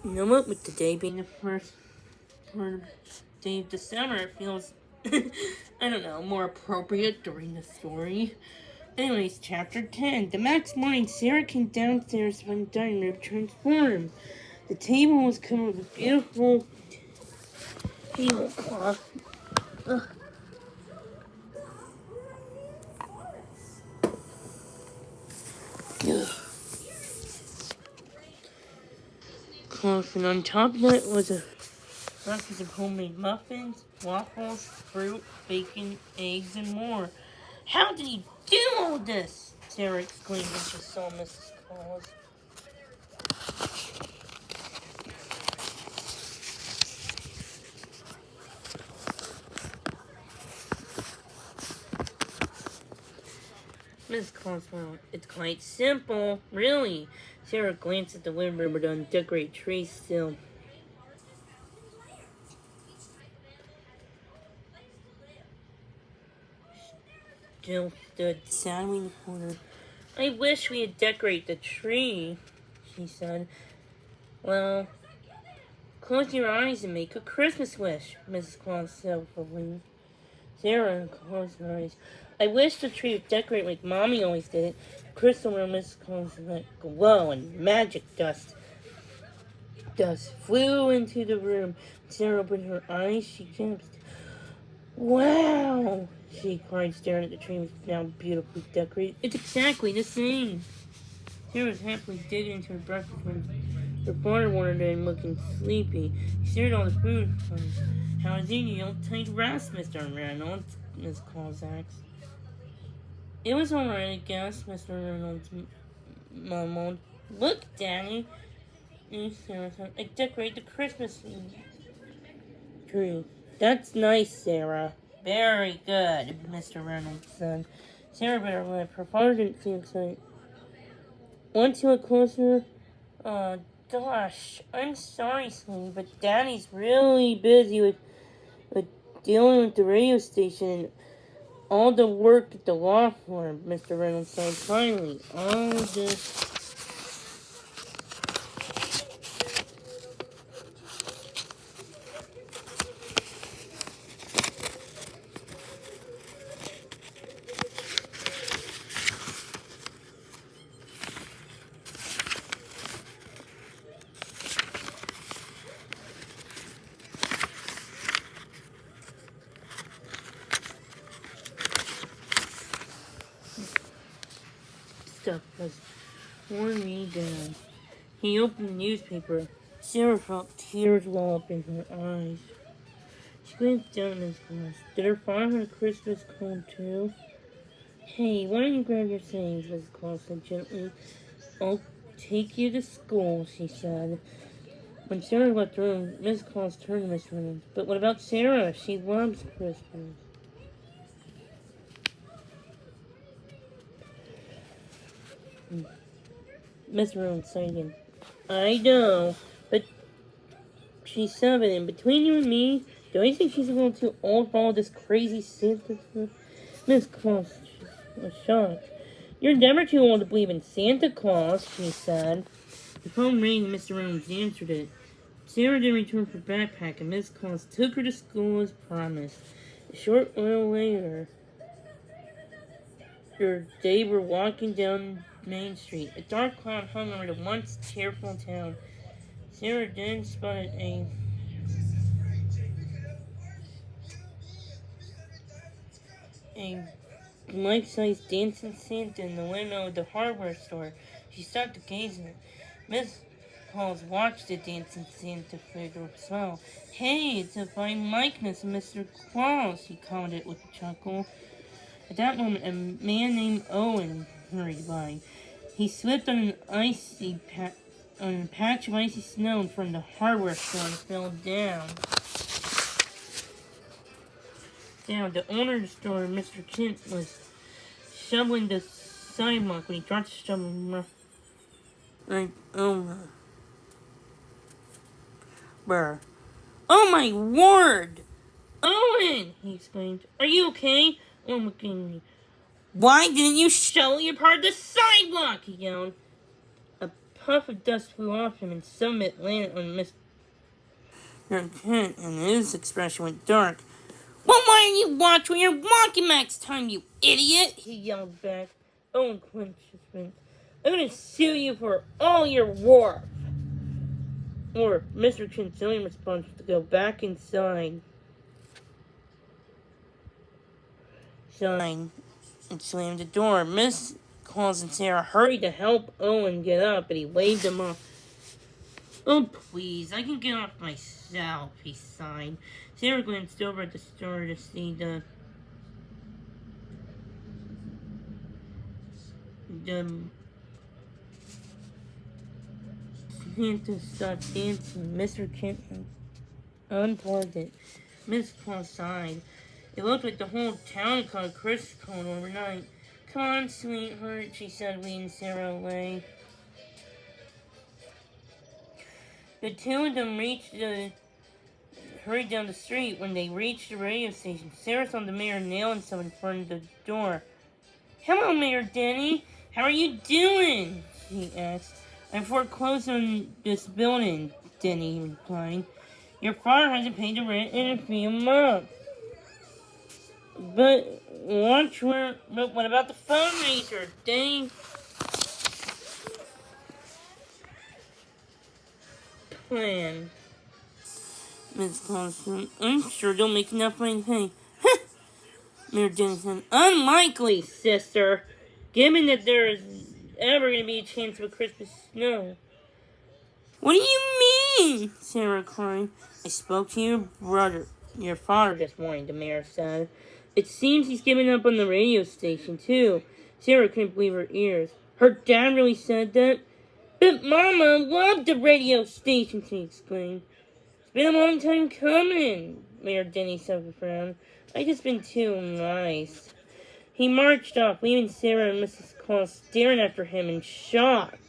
You know what? With today being the first day of December, it feels, I don't know, more appropriate during the story. Anyways, chapter 10. The next morning, Sarah came downstairs from the dining room transformed. The table was covered with beautiful tablecloth. Cloth, and on top of it was a breakfast of homemade muffins, waffles, fruit, bacon, eggs, and more. How did he do all this? Sarah exclaimed when she saw Mrs. Claus. Mrs. Claus smiled. It's quite simple, really. Sarah glanced at the window but undecorated tree still. Jill stood sadly in the corner. I wish we had decorated the tree, she said. Well, close your eyes and make a Christmas wish, Mrs. Claus said for Wing. Sarah closed her eyes. I wish the tree would decorate like Mommy always did it. Crystal and Mrs. Claus let glow and magic dust flew into the room. Sarah opened her eyes. She gasped. Wow! She cried, staring at the tree, which was now beautifully decorated. It's exactly the same. Sarah was happily digging into her breakfast when her father wandered in looking sleepy. He stared at all the food. How is eating? You don't take rest, Mr. Reynolds, Miss Claus asked. It was all right, I guess, Mr. Reynolds mumbled. Look, Daddy. Sarah said, I decorated the Christmas tree. That's nice, Sarah. Very good, Mr. Reynolds said. Sarah bit her lip. Her father didn't seem excited. Once you look closer, gosh, I'm sorry, sweetie, but Daddy's really busy with dealing with the radio station and all the work at the law firm, Mr. Reynolds said. Finally, all this stuff was worn me down. He opened the newspaper. Sarah felt tears well up in her eyes. She glanced down at Miss Claus. Did her father have a Christmas card too? Hey, why don't you grab your things, Miss Claus said gently. I'll take you to school, she said. When Sarah left the room, Miss Claus turned to Miss Reynolds. But what about Sarah? She loves Christmas. Miss Reynolds sighed again. I know, but she's 7, and between you and me, don't you think she's a little too old for all this crazy Santa stuff? Miss Claus was shocked. You're never too old to believe in Santa Claus, she said. The phone rang and Mr. Reynolds answered it. Sarah didn't return for backpack, and Miss Claus took her to school as promised. A short while later, they were walking down Main Street. A dark cloud hung over the once cheerful town. Sarah then spotted a life-size dancing Santa in the window of the hardware store. She stopped to gaze at it. Miss Claus watched the dancing Santa figure as well. Hey, it's a fine likeness of Mr. Claus, he commented with a chuckle. At that moment, a man named Owen hurried by. He slipped on a patch of icy snow in front of the hardware store and fell down. The owner of the store, Mr. Kent, was shoveling the sidewalk when he dropped the shovel. Oh my word! Owen! He exclaimed. Are you okay? Owen looked angry. Why didn't you shovel your part of the sidewalk? He yelled. A puff of dust flew off him, and some of it landed on Mr. Kent, and his expression went dark. Well, why don't you watch where you're walking next time, you idiot? He yelled back. Owen clenched his fist. I'm gonna sue you for all your work. Or Mr. Kent's only response was to go back inside. And slammed the door. Miss Claus and Sarah hurried to help Owen get up, but he waved them off. Oh, please, I can get off myself, he sighed. Sarah glanced over at the store to see the Santa stopped dancing. Mr. Kent unplugged it. Miss Claus sighed. It looked like the whole town caught Chris cold overnight. Come on, sweetheart, she said, leading Sarah away. The two of them hurried down the street. When they reached the radio station, Sarah saw the mayor nailing someone in front of the door. Hello, Mayor Denny. How are you doing? She asked. I'm foreclosed on this building, Denny replied. Your father hasn't paid the rent in a few months. But what about the fundraiser, Denny? Plan. Miss Clausen, I'm sure they'll make enough money to pay. Mayor Denny said, unlikely, sister. Given that there is ever going to be a chance of a Christmas snow. What do you mean? Sarah cried. I spoke to your father this morning, the mayor said. It seems he's given up on the radio station, too. Sarah couldn't believe her ears. Her dad really said that? But Mama loved the radio station, she exclaimed. It's been a long time coming, Mayor Denny said with a frown. I've just been too nice. He marched off, leaving Sarah and Mrs. Claus staring after him in shock.